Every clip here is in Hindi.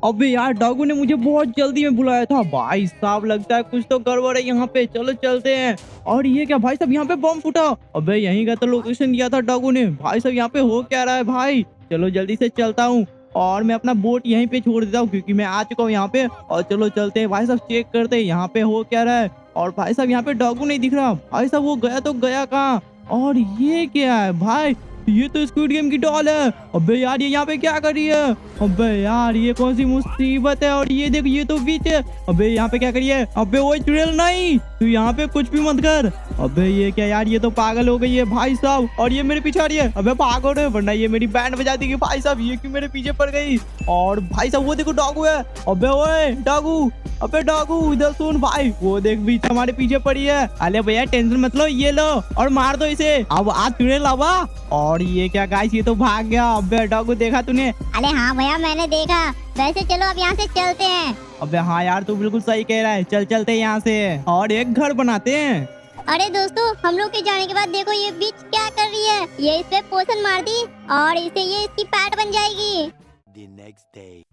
अबे यार डॉगू ने मुझे बहुत जल्दी में बुलाया था। भाई साहब लगता है कुछ तो गड़बड़ है यहाँ पे, चलो चलते हैं। और ये क्या भाई साहब, यहाँ पे बम फूटा। अबे यहीं का तो लोकेशन दिया था डॉगू ने। भाई साहब यहाँ पे हो क्या रहा है भाई। चलो जल्दी से चलता हूँ और मैं अपना बोट यहीं पे छोड़ देता हूँ क्योंकि मैं आ चुका हूँ यहाँ पे। और चलो चलते हैं भाई साहब, चेक करते हैं यहाँ पे हो क्या रहा है। और भाई साहब यहाँ पे डॉगू नहीं दिख रहा। भाई साहब वो गया तो गया कहाँ। और ये क्या है भाई, ये तो स्क्विड गेम की डॉल है। अबे यार ये यहाँ पे क्या कर रही है। अबे यार ये कौन सी मुसीबत है। और ये देख ये तो बीच है। अबे यहाँ पे क्या करिए। अबे वो चुड़ैल नहीं, तू यहाँ पे कुछ भी मत कर। अबे ये क्या यार, ये तो पागल हो गई है भाई साहब। और ये मेरे पीछे आ रही है। अबे भागो रे वरना ये मेरी बैंड बजा देगी। भाई साहब ये क्यों मेरे पीछे पड़ गई। और भाई साहब वो देखो डॉगू है। अबे ओए डॉगू, अबे डॉगू इधर सुन भाई, वो देख बीच हमारे पीछे पड़ी है। अरे भैया टेंशन मत लो, ये लो और मार दो इसे। अब आज चुड़ैल लावा। और ये क्या गाइस, ये तो भाग गया। अबे डॉगू देखा तूने। अरे हाँ भैया मैंने देखा। वैसे चलो अब यहाँ से चलते हैं। अबे हाँ यार तू बिल्कुल सही कह रहा है, चल चलते हैं यहाँ से और एक घर बनाते हैं। अरे दोस्तों हम लोग के जाने के बाद देखो ये बीच क्या कर रही है। ये इस पे पोषण मार दी और इसे ये इसकी पैट बन जाएगी।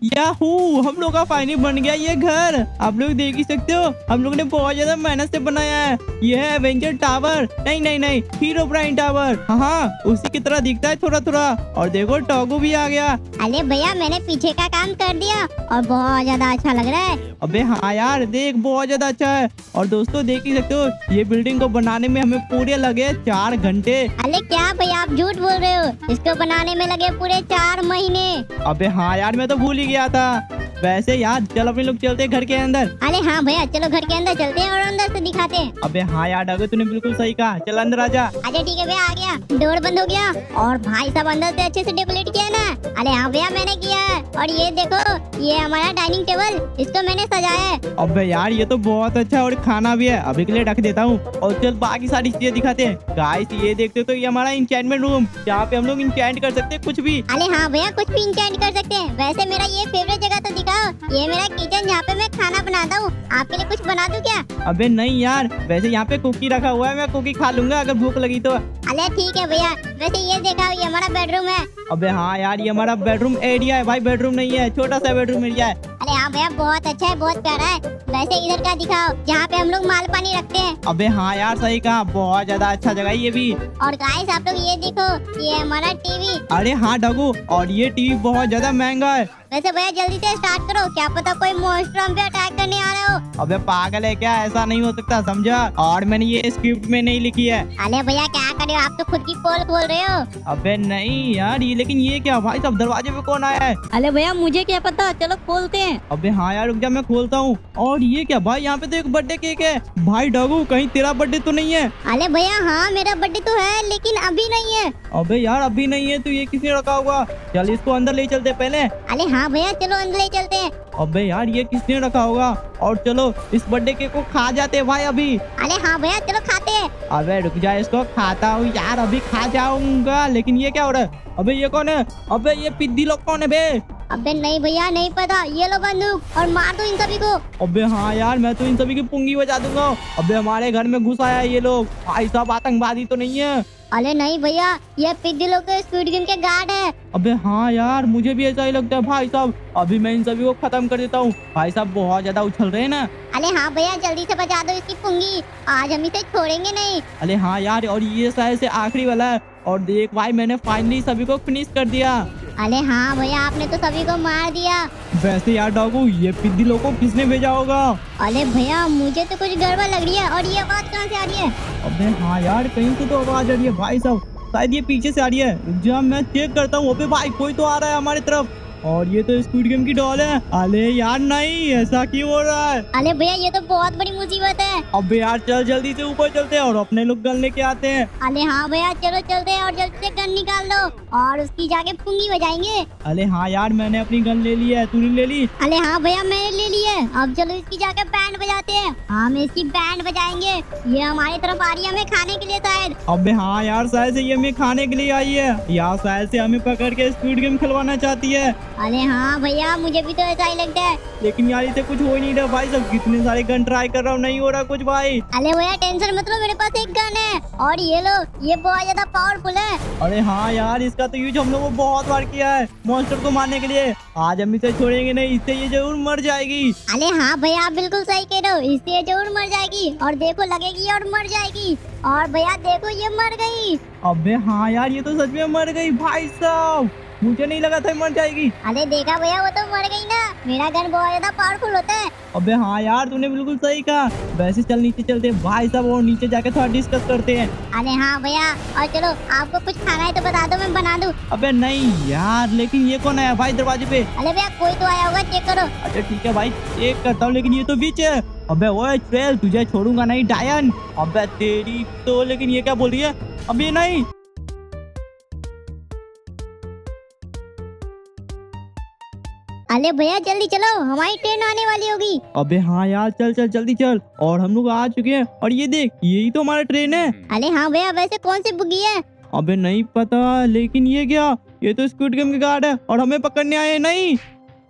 याहू, हम लोग का फाइनली बन गया ये घर। आप लोग देख ही सकते हो, हम लोग ने बहुत ज्यादा मेहनत से बनाया है। ये है एवेंजर टावर, नहीं नहीं नहीं हीरो ब्राइन टावर। हाँ उसी की तरह दिखता है थोड़ा थोड़ा। और देखो टॉगू भी आ गया। अरे भैया मैंने पीछे का काम कर दिया और बहुत ज्यादा अच्छा लग रहा है। अबे हाँ यार देख बहुत ज्यादा अच्छा है। और दोस्तों देख ही सकते हो, ये बिल्डिंग को बनाने में हमें पूरे लगे 4 घंटे। अरे क्या भैया आप झूठ बोल रहे हो, इसको बनाने में लगे पूरे 4 महीने। अबे हाँ यार मैं तो भूल ही गया था। वैसे यार चल अपने लोग चलते हैं घर के अंदर। अरे हाँ भैया चलो घर के अंदर चलते हैं और अंदर से दिखाते हैं। अबे हाँ यार अगर तूने बिल्कुल सही कहा, चल अंदर आजा। अच्छा ठीक है भैया आ गया, डोर बंद हो गया। और भाई साहब अंदर से अच्छे से डेकोरेट किया है ना। अरे हाँ भैया मैंने किया है। और ये देखो ये हमारा डाइनिंग टेबल, इसको मैंने सजाया है। अबे यार ये तो बहुत अच्छा और खाना भी है, अभी के लिए रख देता हूँ। और चल बाकी सारी चीजें दिखाते हैं। गाइस ये देखते हो तो ये हमारा इंचेंटमेंट रूम, जहाँ पे हम लोग इंचेंट कर सकते हैं कुछ भी। अरे हाँ भैया कुछ भी इंचेंट कर सकते हैं। वैसे मेरा ये फेवरेट जगह तो दिखाओ। ये मेरा किचन जहाँ पे मैं खाना बनाता हूँ। आपके लिए कुछ बना दूँ क्या। अबे नहीं यार, वैसे यहाँ पे कुकी रखा हुआ है, मैं कुकी खा लूंगा अगर भूख लगी तो। अरे ठीक है भैया। वैसे ये देखा ये हमारा बेडरूम है। अबे हाँ यार ये हमारा बेडरूम एरिया है भाई, बेडरूम नहीं है, छोटा सा बेडरूम एरिया है। अरे हाँ भैया बहुत अच्छा है, बहुत प्यारा है। वैसे इधर का दिखाओ जहाँ पे हम लोग माल पानी रखते हैं। अबे हाँ यार सही कहा, बहुत ज्यादा अच्छा जगह है ये भी। और गाइस आप लोग ये देखो ये हमारा टीवी। अरे हाँ डगू, और ये टीवी बहुत ज्यादा महंगा है। वैसे भैया जल्दी से स्टार्ट करो, क्या पता कोई मॉन्स्टर हम पे अटैक करने आ रहा हो। अबे पागल है क्या, ऐसा नहीं हो सकता समझा। और मैंने ये स्क्रिप्ट में नहीं लिखी है। अरे भैया क्या कर रहे हो, आप तो खुद की पोल खोल रहे हो। अबे नहीं यार ये, लेकिन ये क्या भाई साहब, दरवाजे पे कौन आया है। अरे भैया मुझे क्या पता, चलो खोलते हैं। अबे हाँ यार रुक जा मैं खोलता हूँ। और ये क्या भाई, यहाँ पे तो एक बर्थडे केक है। भाई डगू कहीं तेरा बर्थडे तो नहीं है। अरे भैया हाँ मेरा बर्थडे तो है लेकिन अभी नहीं है। अबे यार अभी नहीं है तो ये किसने रखा होगा। चल इसको अंदर ले चलते पहले। अरे हाँ भैया चलो अंदर ले चलते हैं। अबे यार ये किसने रखा होगा। और चलो इस बर्थडे केक को खा जाते हैं भाई अभी। अरे हाँ भैया चलो खाते हैं। अबे रुक जा, इसको खाता हूँ यार, अभी खा जाऊंगा। लेकिन ये क्या हो रहा है। अबे ये कौन है। अबे ये पिद्दी लोग कौन है बे। अबे नहीं भैया नहीं पता, ये लो बंदूक और मार दो इन सभी को। अबे हाँ यार मैं तो इन सभी की पुंगी बजा दूंगा। अबे हमारे घर में घुस आया ये लोग। भाई साहब आतंकवादी तो नहीं है। अरे नहीं भैया ये पिद्दी लोग तो स्क्विड गेम के गार्ड है। अबे हाँ यार मुझे भी ऐसा ही लगता है भाई साहब। अभी मैं इन सभी को खत्म कर देता हूँ। भाई साहब बहुत ज्यादा उछल रहे हैं ना। अरे हाँ भैया जल्दी से बजा दो इसकी पुंगी, आज हम इसे छोड़ेंगे नहीं। अरे हाँ यार, और ये शायद से आखिरी वाला है। और देख भाई मैंने फाइनली सभी को फिनिश कर दिया। अरे हाँ भैया आपने तो सभी को मार दिया। वैसे यार डॉगू ये पिद्दी लोग को किसने भेजा होगा। अरे भैया मुझे तो कुछ गड़बड़ लग रही है। और ये आवाज कहाँ से आ रही है। अबे हाँ यार कहीं से तो आवाज आ रही है भाई साहब, शायद ये पीछे से आ रही है। जब मैं चेक करता हूँ, अबे भाई कोई तो आ रहा है हमारी तरफ। और ये तो स्क्विड गेम की डॉल है। अरे यार नहीं, ऐसा क्यों हो रहा है। अरे भैया ये तो बहुत बड़ी मुसीबत है। अबे यार चल जल्दी से ऊपर चलते हैं और अपने लोग गन लेके आते हैं। अरे हाँ भैया चलो चलते हैं और जल्दी से गन निकाल दो और उसकी जाके पुंगी बजाएंगे। अरे हाँ यार मैंने अपनी गन ले ली है, तूने ले ली। अरे हाँ भैया मैंने ले ली है। अब चलो इसकी जाके बैंड बजाते हैं। हम इसकी बैंड बजाएंगे। ये हमारी तरफ आ रही है हमें खाने के लिए शायद। अबे हाँ यार शायद से ये हमें खाने के लिए आई है, या शायद से हमें पकड़ के स्क्विड गेम खिलवाना चाहती है। अरे हाँ भैया, मुझे भी तो ऐसा ही लगता है। लेकिन यार इसे कुछ हो ही नहीं रहा भाई साहब, कितने सारे गन ट्राई कर रहा हूँ, नहीं हो रहा कुछ भाई। अरे भैया टेंशन मत लो, मेरे पास एक गन है और ये लो, ये बहुत ज्यादा पावरफुल है। अरे हाँ यार, इसका तो यूज हम लोगों को बहुत बार किया है मॉन्स्टर को मारने के लिए। आज हम इसे छोड़ेंगे नहीं, इससे ये जरूर मर जाएगी। अरे हाँ भैया, आप बिल्कुल सही कह रहे हो, इससे ये जरूर मर जाएगी। और देखो लगेगी और मर जाएगी। और भैया देखो ये मर गई। अबे हाँ यार, ये तो सच में मर गई भाई साहब, मुझे नहीं लगा था मर जाएगी। अरे देखा भैया, वो तो मर गई ना। मेरा गन बहुत ज्यादा पावरफुल होता है। अबे हाँ यार, तूने बिल्कुल सही कहा। वैसे चल नीचे चलते हैं भाई साहब, और नीचे जाके थोड़ा डिस्कस करते हैं। अरे हाँ भैया, और चलो आपको कुछ खाना है तो बता दो, मैं बना दूं। अबे नहीं यार, लेकिन ये कौन आया भाई दरवाजे पे? अरे भैया कोई तो आया होगा, चेक करो। अच्छा ठीक है भाई, चेक करता हूँ, लेकिन ये तो बीच है। अबे ओए ट्रेल, तुझे छोड़ूंगा नहीं डायन। अबे तेरी तो, लेकिन ये क्या बोल रही है? अबे नहीं। अरे भैया जल्दी चलो, हमारी ट्रेन आने वाली होगी। अबे हाँ यार, चल चल जल्दी चल। और हम लोग आ चुके हैं, और ये देख, यही तो हमारा ट्रेन है। अरे हाँ भैया, वैसे कौन सी बुगी है? अबे नहीं पता, लेकिन ये क्या, ये तो स्क्विड गेम के गार्ड है और हमें पकड़ने आए हैं। नहीं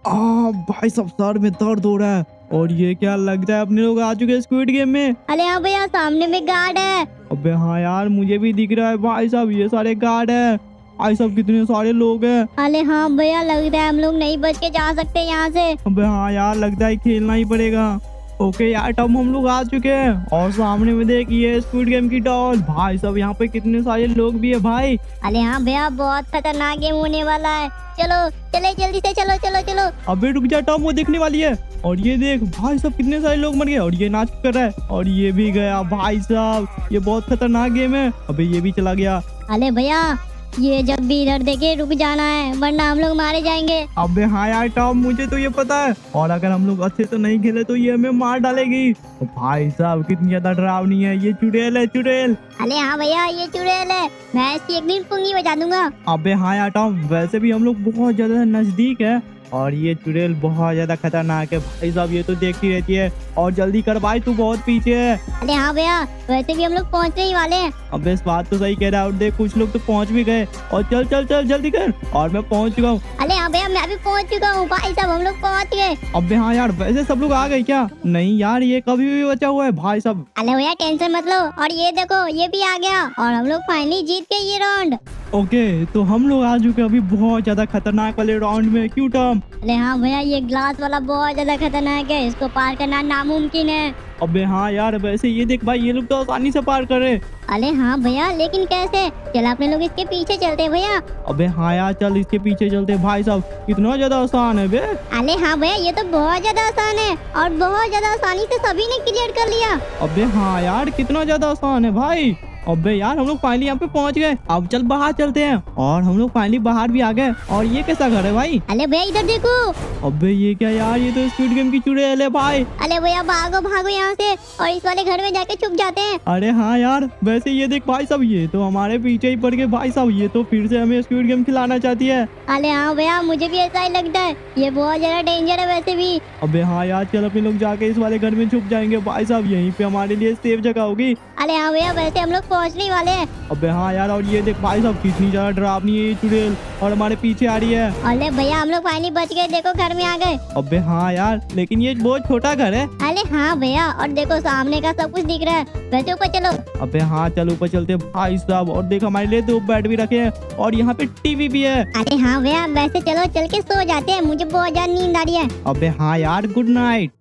भाई सब सर में दर्द हो रहा है। और ये क्या लगता है, अपने लोग आ चुके हैं स्क्विड गेम में। अरे हाँ भैया, सामने में गार्ड है। अबे हाँ यार, मुझे भी दिख रहा है भाई साहब, ये सारे गार्ड है भाई साहब, कितने सारे लोग हैं। अरे हाँ भैया, लग रहा है हम लोग नहीं बच के जा सकते यहाँ से। अबे हाँ यार, लगता है खेलना ही पड़ेगा। ओके यार, तब हम लोग आ चुके हैं, और सामने में देखिए स्क्विड गेम की डॉल। भाई साहब यहाँ पे कितने सारे लोग भी है भाई। अरे हाँ भैया, बहुत खतरनाक गेम होने वाला है। चलो चले जल्दी से, चलो चलो चलो। अबे रुक जा टॉम, वो दिखने वाली है। और ये देख भाई साहब, कितने सारे लोग मर गए, और ये नाच कर रहा है, और ये भी गया भाई साहब। ये बहुत खतरनाक गेम है। अबे ये भी चला गया। अरे भैया, ये जब भी इधर देखे रुक जाना है, वरना हम लोग मारे जाएंगे। अबे हाँ यार टॉम, मुझे तो ये पता है, और अगर हम लोग अच्छे से नहीं खेले तो ये हमें मार डालेगी। तो भाई साहब कितनी ज्यादा डरावनी है, ये चुड़ैल है चुड़ैल। अरे हाँ भैया, ये चुड़ैल है, मैं इसकी एक दिन पुंगी बजा दूंगा। अबे हाँ यार टॉम, वैसे भी हम लोग बहुत ज्यादा नजदीक है, और ये चुड़ैल बहुत ज्यादा खतरनाक है भाई साहब, ये तो देखती रहती है। और जल्दी कर भाई, तू बहुत पीछे है। अरे हाँ भैया, वैसे भी हम लोग पहुँचने ही वाले हैं। अबे इस बात तो सही कह रहा है, और देख कुछ लोग तो पहुंच भी गए। और चल चल चल जल्दी कर, और मैं पहुंच चुका हूँ। अरे हाँ भैया, मैं भी पहुँच चुका हूँ भाई साहब, हम लोग पहुँच गए। अबे हाँ यार, वैसे सब लोग आ गए क्या? नहीं यार, ये कभी भी बचा हुआ है भाई साहब। अरे भैया टेंशन मत लो, और ये देखो ये भी आ गया, और हम लोग फाइनली जीत गए ये राउंड। ओके, तो हम लोग आ चुके हैं अभी बहुत ज्यादा खतरनाक वाले राउंड में। क्यों टॉम? अरे हाँ भैया, ये ग्लास वाला बहुत ज्यादा खतरनाक है, इसको पार करना नामुमकिन है। अबे हाँ यार, वैसे ये देख भाई, ये लोग तो आसानी से पार कर रहे। अरे हाँ भैया, लेकिन कैसे? चल अपने लोग इसके पीछे चलते हैं भैया। अबे हाँ यार, चल इसके पीछे चलते हैं। भाई साहब कितना ज्यादा आसान है बे। अरे हाँ भैया, ये तो बहुत ज्यादा आसान है, और बहुत ज्यादा आसानी से सभी ने क्लियर कर लिया। अबे हाँ यार, कितना ज्यादा आसान है भाई। अबे यार, हम लोग फाइनली यहाँ पे पहुँच गए। अब चल बाहर चलते हैं, और हम लोग फाइनली बाहर भी आ गए। और ये कैसा घर है भाई? अरे भैया इधर देखो। अबे ये क्या यार, ये तो स्क्विड गेम की चुड़ैल है भाई। अरे भैया भागो भागो यहाँ से, और इस वाले घर में जाके छुप जाते हैं। अरे हाँ यार, वैसे ये देख भाई साहब, ये तो हमारे पीछे ही पड़ गए भाई साहब, ये तो फिर से हमें स्क्विड गेम खिलाना चाहती है। अरे हाँ भैया, मुझे भी ऐसा ही लगता है, ये बहुत ज्यादा डेंजर है वैसे भी। अबे हाँ यार, चल अपने लोग जाके इस वाले घर में छुप जाएंगे भाई साहब, यहीं पे हमारे लिए सेफ जगह होगी। अरे हाँ भैया, वैसे हम लोग पहुँचने ही वाले हैं। अबे हाँ यार, और ये देख भाई साहब, कितनी ज्यादा डरावनी है ये चुड़ैल, और हमारे पीछे आ रही है। अरे भैया, हम लोग फाइनली बच गए, देखो घर में आ गए। अबे हाँ यार, लेकिन ये बहुत छोटा घर है। अरे हाँ भैया, और देखो सामने का सब कुछ दिख रहा है। वैसे ऊपर चलो। अबे हाँ, चल ऊपर चलते हैं भाई साहब। और देख हमारे लिए 2 बेड भी रखे हैं, और यहाँ पे टीवी भी है। अरे हाँ भैया, वैसे चलो चल के सो जाते हैं, मुझे बहुत ज्यादा नींद आ रही है। अबे हाँ यार, गुड नाइट।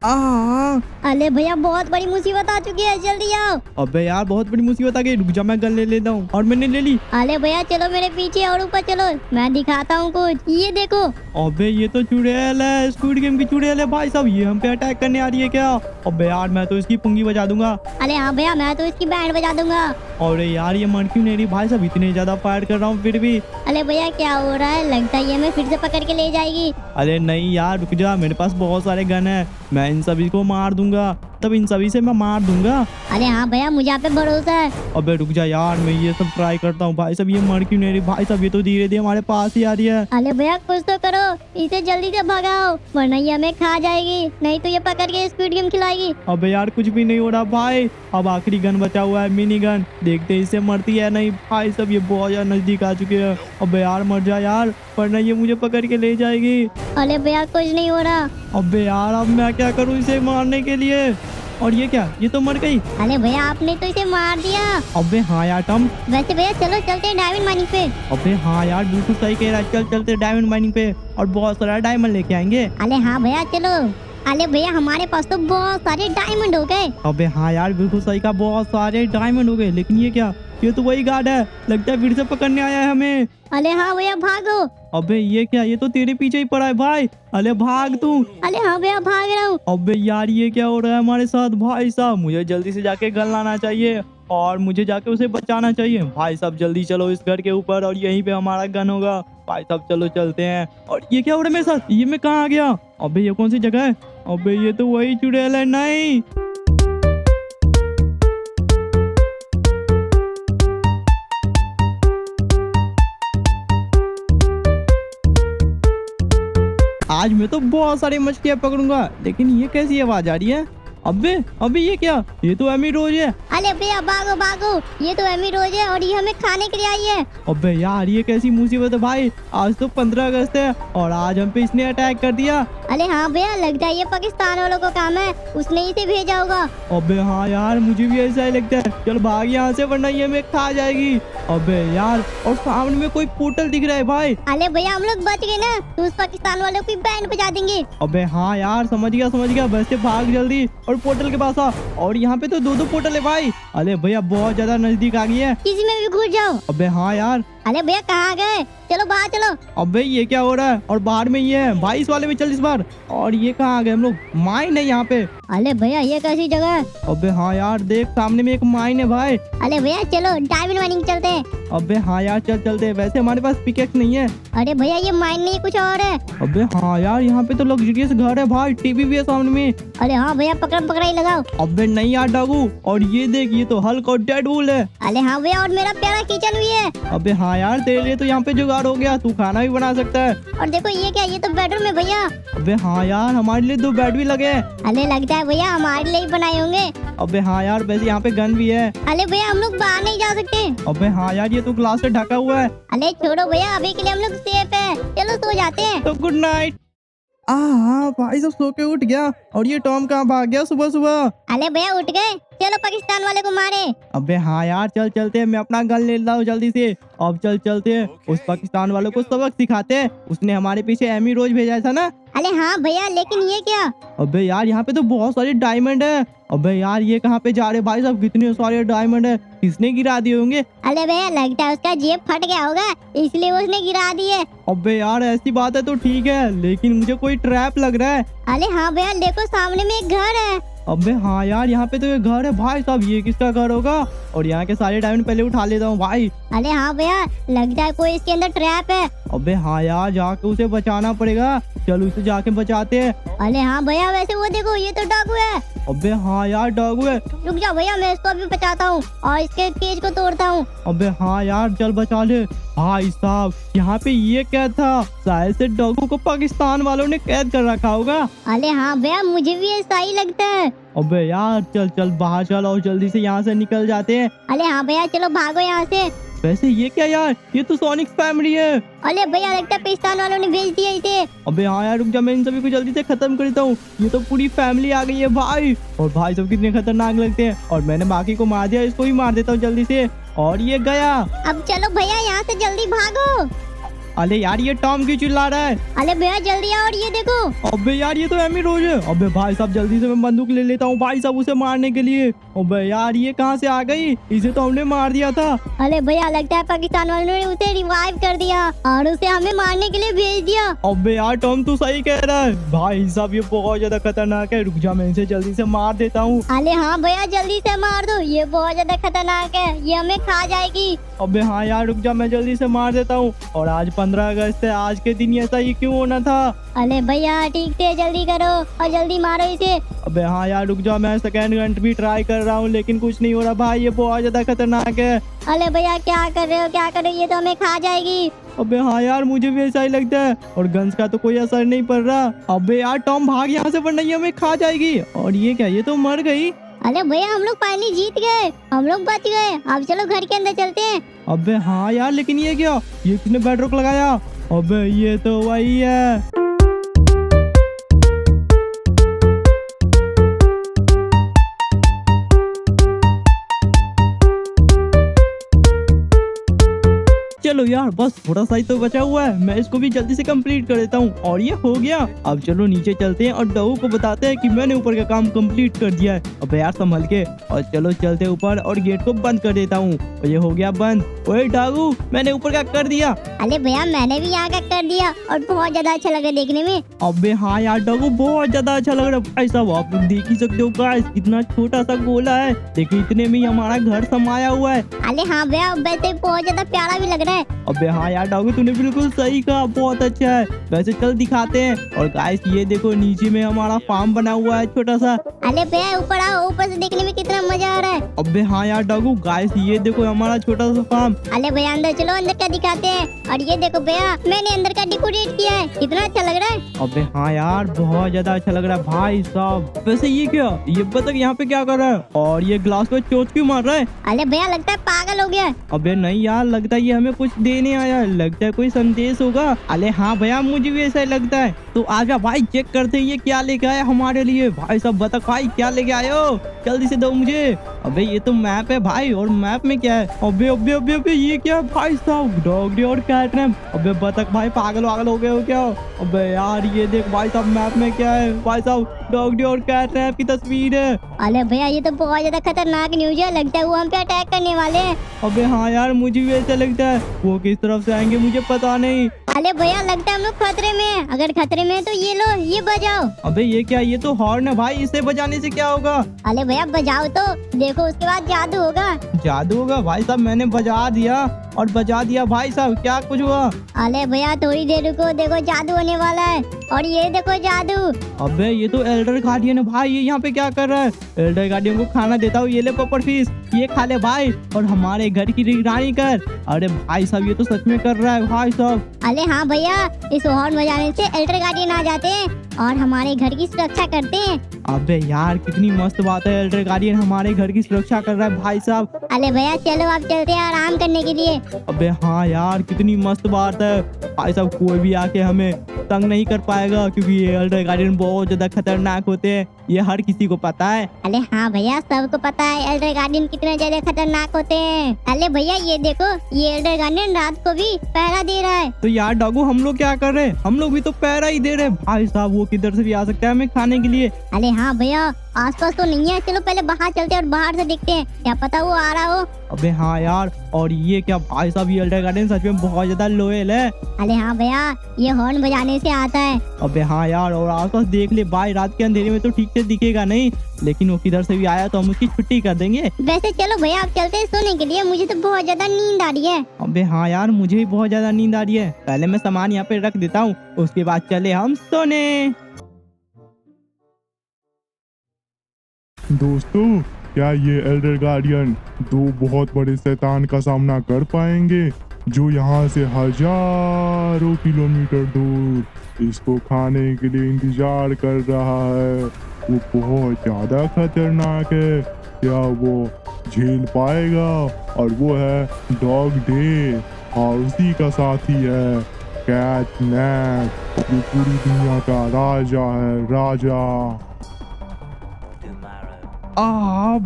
अरे भैया, बहुत बड़ी मुसीबत आ चुकी है, जल्दी आओ। अबे यार, बहुत बड़ी मुसीबत आ गई, रुक जा मैं गन ले लेता हूँ। और मैंने ले ली। अरे भैया चलो मेरे पीछे, और ऊपर चलो, मैं दिखाता हूँ कुछ, ये देखो। अबे ये तो चुड़ैल है, स्क्विड गेम की चुड़ैल है भाई साहब, ये हम पे अटैक करने आ रही है क्या? अबे यार, मैं तो इसकी पुंगी बजा दूंगा। अरे हाँ भैया, मैं तो इसकी बैंड बजा दूंगा। अरे यार, ये मर क्यों नहीं रही भाई साहब, इतने ज्यादा फायर कर रहा हूँ फिर भी। अरे भैया क्या हो रहा है, लगता है ये हमें फिर से पकड़ के ले जाएगी। अरे नहीं यार, रुक जा, मेरे पास बहुत सारे गन है, मैं इन सभी को मार दूंगा। तब इन सभी से मैं मार दूंगा। अरे हाँ भैया मुझे आप पे भरोसा है। अबे रुक जा यार, मैं ये सब ट्राई करता हूँ। भाई साहब ये मर क्यों नहीं रही? भाई साहब ये तो धीरे धीरे हमारे पास ही आ रही है। अरे भैया कुछ तो करो, इसे जल्दी से भगाओ वरना ये हमें खा जाएगी, नहीं तो ये पकड़ के स्क्विड गेम खिलाएगी। अबे यार कुछ भी नहीं हो रहा भाई। अब आखिरी गन बचा हुआ है, मिनी गन। देखते हैं इससे मरती है नहीं। भाई साहब ये बहुत ज्यादा नजदीक आ चुके हैं। अबे यार मर जा यार, वरना ये मुझे पकड़ के ले जाएगी। अरे भैया कुछ नहीं हो रहा। अबे यार अब मैं क्या करूँ इसे मारने के लिए? और ये क्या, ये तो मर गई। अरे भैया आपने तो इसे मार दिया। अबे हाँ यार टम। वैसे भैया चलो चलते हैं डायमंड माइनिंग पे। अबे हाँ यार बिल्कुल सही कह रहा है। चल चलते डायमंड माइनिंग पे और बहुत सारा डायमंड लेके आएंगे। अरे हाँ भैया चलो। अरे भैया हमारे पास तो बहुत सारे डायमंड हो गए। अबे हाँ यार बिल्कुल सही कहा, बहुत सारे डायमंड हो गए। लेकिन ये क्या, ये तो वही गार्ड है, लगता है फिर से पकड़ने आया है हमें। अरे हाँ भैया भागो। अबे ये क्या, ये तो तेरे पीछे ही पड़ा है भाई। अरे भाग तू। अरे हाँ भैया भाग रहा हूँ। अबे यार ये क्या हो रहा है हमारे साथ? भाई साहब मुझे जल्दी से जाके गन लाना चाहिए और मुझे जाके उसे बचाना चाहिए। भाई साहब जल्दी चलो इस घर के ऊपर और यहीं पे हमारा गन होगा। भाई साहब चलो चलते हैं। और ये क्या हो रहा है मेरे साथ? ये मैं कहाँ आ गया? अबे ये कौन सी जगह है? अबे ये तो वही चुड़ैल है। नहीं आज मैं तो बहुत सारी मछलियाँ पकड़ूंगा। लेकिन ये कैसी आवाज आ रही है? अबे अबे ये क्या, ये तो एमी रोज है। अरे भैया भागो भागो, ये तो एमी रोज है और ये हमें खाने के लिए आई है। अबे यार ये कैसी मुसीबत है भाई। आज तो 15 अगस्त है और आज हम पे इसने अटैक कर दिया। अरे हाँ भैया लगता है ये पाकिस्तान वालों को काम है, उसने इसे भेजा होगा। अबे हाँ यार मुझे भी ऐसा ही लगता है। चल भाग यहाँ से वरना ये हमें खा जाएगी। अबे यार और सामने में कोई पोर्टल दिख रहा है भाई। अरे भैया हम लोग बच गए ना, तो उस पाकिस्तान वालों की बैंड बजा देंगे। अबे हाँ यार समझ गया। वैसे भाग जल्दी और पोर्टल के पास आ। और यहाँ पे तो दो पोर्टल है भाई। अरे भैया बहुत ज्यादा नजदीक आ गई है। किसी में भी घुस जाओ। अबे हाँ यार। अरे भैया कहाँ गए? चलो बाहर चलो। अबे ये क्या हो रहा है? और बाहर में ये है भाई, इस वाले में चल इस बार। और ये कहाँ आ गए हम लोग? माइन है यहाँ पे। अरे भैया ये कैसी जगह है? अबे हाँ यार देख सामने में एक माइन है भाई। अरे भैया चलो डायमंड माइनिंग चलते हैं। अबे हाँ यार चल चलते हैं। वैसे हमारे पास पिकेक्स नहीं है। अरे भैया ये माइन नहीं कुछ और है। अबे हाँ यार यहाँ पे तो लग्जरियस घर है भाई, टीवी भी है सामने में। अरे हाँ भैया पकड़म पकड़ाई लगाओ। अबे नहीं यार डाकू। और ये देख ये तो हल्क और डेडपूल है। अरे हाँ भैया और मेरा प्यारा किचन भी है। अबे हाँ यार तेरे लिए तो यहाँ पे जुगाड़ हो गया, तू खाना भी बना सकता है। और देखो ये क्या, ये तो बेडरूम है भैया। अबे हाँ यार हमारे लिए 2 बेड भी लगे हैं। अरे लगता है भैया हमारे लिए ही बनाए होंगे। अबे हाँ यार वैसे यहाँ पे गन भी है। अरे भैया हम लोग बाहर नहीं जा सकते। अबे हाँ यार ये तो ग्लास से ढका हुआ है। अरे छोड़ो भैया अभी के लिए हम लोग सेफ है, चलो सो जाते हैं। तो गुड नाइट। हाँ भाई सब सो के उठ गया। और ये टॉम कहाँ भाग गया सुबह सुबह? अरे भैया उठ गए, चलो पाकिस्तान वाले को मारे। अबे हाँ यार चल चलते हैं, मैं अपना गन ले लाऊं जल्दी से। अब चल चलते हैं उस पाकिस्तान वालों को सबक सिखाते हैं। उसने हमारे पीछे एमी रोज भेजा था ना। अरे हाँ भैया लेकिन ये क्या? अबे यार यहाँ पे तो बहुत सारे डायमंड है। अबे यार ये कहाँ पे जा रहे भाई साहब? कितने सारे डायमंड है, किसने गिरा दिए होंगे? अरे भैया लगता है उसका जेब फट गया होगा, इसलिए उसने गिरा दिए। अबे यार ऐसी बात है तो ठीक है, लेकिन मुझे कोई ट्रैप लग रहा है। अरे हाँ भैया देखो सामने में एक घर है। अबे हाँ यार यहाँ पे तो ये घर है भाई साहब। ये किसका घर होगा? और यहाँ के सारे डायमंड पहले उठा लेता हूँ भाई। अरे हाँ भैया लगता है कोई इसके अंदर ट्रैप है। अबे हाँ यार जाके उसे बचाना पड़ेगा। चलो उसे जाके बचाते हैं। अरे हाँ भैया वैसे वो देखो ये तो डाकू है। अबे हाँ यार डॉग है। रुक जाओ भैया मैं इसको अभी बचाता हूँ और इसके केज को तोड़ता हूँ। अबे हाँ यार चल बचा ले। भाई साहब यहाँ पे ये क्या था? शायद से डॉगू को पाकिस्तान वालों ने कैद कर रखा होगा। अरे हाँ भैया मुझे भी ऐसा ही लगता है। अबे यार चल चल बाहर चल और जल्दी से यहाँ से निकल जाते हैं। अरे हाँ भैया चलो भागो यहाँ से। वैसे ये क्या यार? ये तो सोनिक फैमिली है। अरे भैया लगता है पाकिस्तान वालों ने भेज दिया इसे। अबे हाँ यार रुक जा, मैं इन सभी को जल्दी से खत्म कर देता हूँ। ये तो पूरी फैमिली आ गई है भाई। और भाई सब कितने खतरनाक लगते हैं। और मैंने बाकी को मार दिया, इसको भी मार देता हूँ जल्दी से। और ये गया। अब चलो भैया यहाँ से जल्दी भागो। अरे यार ये टॉम क्यों चिल्ला रहा है? अरे भैया जल्दी आओ और ये देखो। अबे यार ये तो एमी रोज है। अबे भाई साहब जल्दी से मैं बंदूक ले लेता हूँ भाई साहब उसे मारने के लिए। अबे यार ये कहाँ से आ गई? इसे तो हमने मार दिया था। अरे भैया लगता है पाकिस्तान वालों ने उसे रिवाइव कर दिया और उसे हमें मारने के लिए भेज दिया। अबे यार टॉम तू सही कह रहा है। भाई साहब ये बहुत ज्यादा खतरनाक है। रुक जा मैं इसे जल्दी से मार देता हूँ। अरे हाँ भैया जल्दी से मार दो, ये बहुत ज्यादा खतरनाक है, ये हमें खा जाएगी। अबे हाँ यार रुक जा मैं जल्दी से मार देता हूँ। और आज 15 अगस्त है, आज के दिन ऐसा ही क्यों होना था? अरे भैया ठीक से जल्दी करो और जल्दी मारो इसे। अबे हाँ यार रुक जाओ, मैं सेकंड गन भी ट्राई कर रहा हूँ लेकिन कुछ नहीं हो रहा भाई, ये बहुत ज्यादा खतरनाक है। अरे भैया क्या कर रहे हो, क्या कर रहे हो, ये तो हमें खा जाएगी। अबे हाँ यार मुझे भी ऐसा ही लगता है, और गन्स का तो कोई असर नहीं पड़ रहा। अबे यार टॉम भाग यहाँ से वरना ये हमें खा जाएगी। और ये क्या, ये तो मर गई। अरे भैया हम लोग फाइनली जीत गए, हम लोग बच गए। अब चलो घर के अंदर चलते हैं। अबे हाँ यार लेकिन ये क्या, ये किसने बेड रॉक लगाया? अबे ये तो वही है। चलो यार बस थोड़ा सा ही तो बचा हुआ है, मैं इसको भी जल्दी से कंप्लीट कर देता हूँ। और ये हो गया। अब चलो नीचे चलते हैं और डॉगू को बताते हैं कि मैंने ऊपर का काम कंप्लीट कर दिया है। अब यार संभल के, और चलो चलते ऊपर और गेट को बंद कर देता हूँ। और ये हो गया बंद। ओए डॉगू मैंने ऊपर का कर दिया। अरे भैया मैंने भी यहाँ का कर दिया और बहुत ज्यादा अच्छा लगा देखने में। अबे हाँ यार डॉगू बहुत ज्यादा अच्छा लग रहा है भाई साहब, आप लोग देख ही सकते हो गाइस, इतना छोटा सा गोला है लेकिन इतने में ही हमारा घर समाया हुआ है। अरे हाँ भैया वैसे बहुत ज्यादा प्यारा भी लग रहा है। अबे हाँ यार डॉगी तूने बिल्कुल सही कहा, बहुत अच्छा है। वैसे चल दिखाते हैं। और गाइस ये देखो नीचे में हमारा फार्म बना हुआ है छोटा सा। अरे भैया ऊपर आओ, ऊपर से देखने में कितना मजा आ रहा है। अबे हाँ यार डॉगू गाइस ये देखो हमारा छोटा सा फार्म। अरे भैया अंदर चलो, अंदर का दिखाते हैं। और ये देखो भैया मैंने अंदर का डेकोरेट किया है, कितना अच्छा लग रहा है। अबे हाँ यार बहुत ज्यादा अच्छा लग रहा है भाई साहब। वैसे ये क्या, ये बतख यहाँ पे क्या कर रहा है और ये ग्लास पे चोट क्यों मार रहा है? अरे भैया लगता है पागल हो गया है। अबे नहीं यार लगता है ये हमें कुछ देने आया है, लगता है कोई संदेश होगा। अरे हाँ भैया मुझे भी ऐसा ही लगता है। तो आजा भाई चेक करते हैं ये क्या लेके आया हमारे लिए। भाई साहब बतख भाई क्या लेके आए हो, जल्दी से दो मुझे। अबे ये तो मैप है भाई, और मैप में क्या है? अबे अबे अबे अबे ये क्या है भाई साहब, डॉगी और कैट रैम। अबे बतख भाई पागल वागल हो गए हो क्या? अबे यार ये देख भाई साहब मैप में क्या है भाई साहब, डॉगी और कैट रैम की तस्वीर है। अरे भैया ये तो बहुत ज्यादा खतरनाक न्यूज है, लगता है वो हम पे अटैक करने वाले हैं। अबे हाँ यार मुझे भी ऐसा लगता है, वो किस तरफ से आएंगे मुझे पता नहीं। अरे भैया लगता है हम लोग खतरे में हैं। अगर खतरे में है तो ये लो ये बजाओ। अबे ये क्या, ये तो हॉर्न है भाई, इसे बजाने से क्या होगा? अरे भैया बजाओ तो देखो, उसके बाद जादू होगा। जादू होगा? भाई साहब मैंने बजा दिया और बजा दिया भाई साहब, क्या कुछ हुआ? अरे भैया थोड़ी देर रुको, देखो जादू होने वाला है। और ये देखो जादू। अबे ये तो एल्डर गार्डियन है भाई, ये यहाँ पे क्या कर रहा है? एल्डर गार्डियन को खाना देता हूँ, ये ले पोपट फिश, ये खा ले भाई और हमारे घर की निगरानी कर। अरे भाई साहब ये तो सच में कर रहा है भाई साहब। अरे हाँ भैया इस हॉर्न बजाने से एल्डर गार्डियन आ जाते हैं और हमारे घर की सुरक्षा करते हैं। अबे यार कितनी मस्त बात है, एल्डर गार्डियन हमारे घर की सुरक्षा कर रहा है भाई साहब। अरे भैया चलो आप चलते हैं आराम करने के लिए। अबे हाँ यार कितनी मस्त बात है भाई साहब, कोई भी आके हमें तंग नहीं कर पाएगा क्योंकि ये एल्डर गार्डियन बहुत ज्यादा खतरनाक होते हैं, ये हर किसी को पता है। अरे हाँ भैया सबको पता है एल्डर गार्डियन कितने ज्यादा खतरनाक होते हैं। अरे भैया ये देखो ये एल्डर गार्डियन रात को भी पहरा दे रहा है। तो यार डॉगू हम लोग क्या कर रहे हैं, हम लोग भी तो पहरा ही दे रहे हैं भाई साहब, वो किधर से भी आ सकता है हमें खाने के लिए। अरे हाँ भैया आसपास तो नहीं है, चलो पहले बाहर चलते हैं और बाहर से देखते हैं, क्या पता वो आ रहा हो। अबे हाँ यार, और ये क्या भाई साहब, ये एल्डर गार्डियन सच में बहुत ज्यादा लोयल है। अरे हाँ भैया ये हॉर्न बजाने से आता है। अबे हाँ यार, और आसपास देख ले भाई, रात के अंधेरे में तो ठीक से दिखेगा नहीं, लेकिन वो किधर से भी आया तो हम उसकी छुट्टी कर देंगे। वैसे चलो भैया आप चलते हैं सोने के लिए, मुझे तो बहुत ज्यादा नींद आ रही है। अबे हाँ यार मुझे भी बहुत ज्यादा नींद आ रही है, पहले मैं सामान यहाँ पे रख देता हूँ, उसके बाद चले हम सोने। दोस्तों क्या ये एल्डर गार्डियन दो बहुत बड़े शैतान का सामना कर पाएंगे जो यहाँ से हजारों किलोमीटर दूर इसको खाने के लिए इंतजार कर रहा है? वो बहुत ज्यादा खतरनाक है, क्या वो झेल पाएगा? और वो है डॉग डे और उसी का साथी है कैट नैप, जो पूरी दुनिया का राजा है, राजा।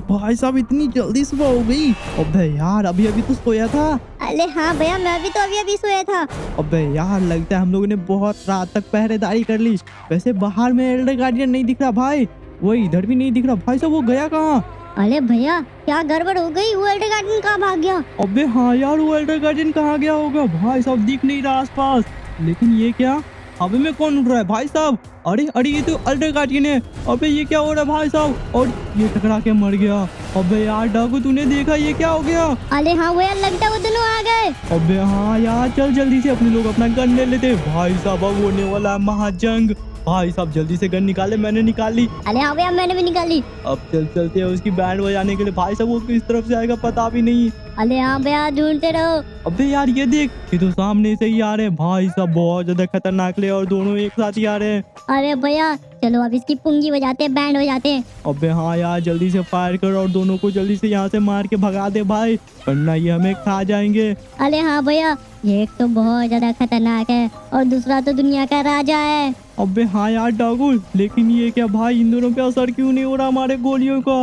भाई साहब इतनी जल्दी सुबह हो गई। अबे यार अभी अभी तो सोया था। अरे हाँ भैया मैं भी तो अभी सोया था। अबे यार लगता है हम लोगों ने बहुत रात तक पहरेदारी कर ली। वैसे बाहर में एल्डर गार्डियन नहीं दिख रहा भाई, वो इधर भी नहीं दिख रहा भाई साहब, वो गया कहाँ? अरे भैया क्या गड़बड़ हो गई, वो एल्डर गार्डियन कहाँ भाग गया? अबे हाँ यार वो एल्डर गार्डियन कहाँ गया होगा भाई साहब, दिख नहीं रहा आसपास। लेकिन ये क्या, हवा में कौन उड़ रहा है भाई साहब? अरे अरे ये तो अल्डर गार्डियन है। अबे ये क्या हो रहा है भाई साहब? और ये टकरा के मर गया। अबे यार डाकू तूने देखा ये क्या हो गया? अरे हाँ भैया लगता है वो दोनों आ गए। अबे हाँ यार चल जल्दी से अपने लोग अपना गन ले लेते। भाई साहब अब होने वाला है महाजंग। भाई साहब जल्दी से गन निकाले, मैंने निकाली। अरे हाँ भैया मैंने भी निकाली। अब चलते हैं उसकी बैंड बजाने के लिए। भाई साहब वो किस तरफ से आएगा पता भी नहीं। अरे हाँ भैया ढूंढते रहो। अबे यार ये देख, ये तो सामने से ही आ रहे हैं। भाई साहब बहुत ज्यादा खतरनाक ले और दोनों एक साथ ही आ रहे हैं। अरे भैया चलो अब इसकी पुंगी बजाते हैं, बैंड बजाते हैं। अबे हाँ यार जल्दी से फायर कर और दोनों को जल्दी से यहाँ से मार के भगा दे भाई, वरना ये हमें खा जाएंगे। अरे हाँ भैया ये एक तो बहुत ज्यादा खतरनाक है और दूसरा तो दुनिया का राजा है। अबे हाँ यार डाकू, लेकिन ये क्या भाई, इन दोनों पे असर क्यों नहीं हो रहा हमारे गोलियों का?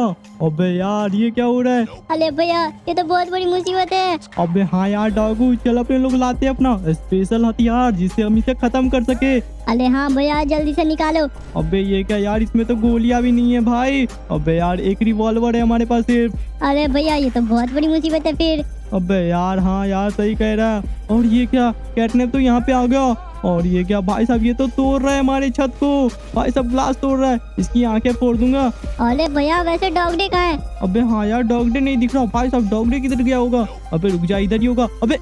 अबे यार ये क्या हो रहा है? अरे भैया ये तो बहुत बड़ी मुसीबत है। अबे हाँ यार डाकू, चल अपने लोग लाते हैं अपना स्पेशल हथियार जिससे हम इसे खत्म कर सके। अरे हाँ भैया जल्दी से निकालो। अबे ये क्या यार, इसमें तो गोलियां भी नहीं है भाई। अबे यार एक रिवॉल्वर है हमारे पास सिर्फ। अरे भैया ये तो बहुत बड़ी मुसीबत है फिर। अबे यार हाँ यार सही कह रहा है। और ये क्या, कैटनैप तो यहाँ पे आ गया। और ये क्या भाई साहब, ये तो तोड़ रहा है हमारे छत को। भाई साहब ग्लास तोड़ रहा है, इसकी आंखें फोड़ दूंगा। अरे भैया वैसे डॉग डे कहाँ है? अबे हाँ यार डॉग डे नहीं दिख रहा। भाई साहब डॉग डे किधर गया होगा? अबे रुक जा, इधर ही होगा। अबे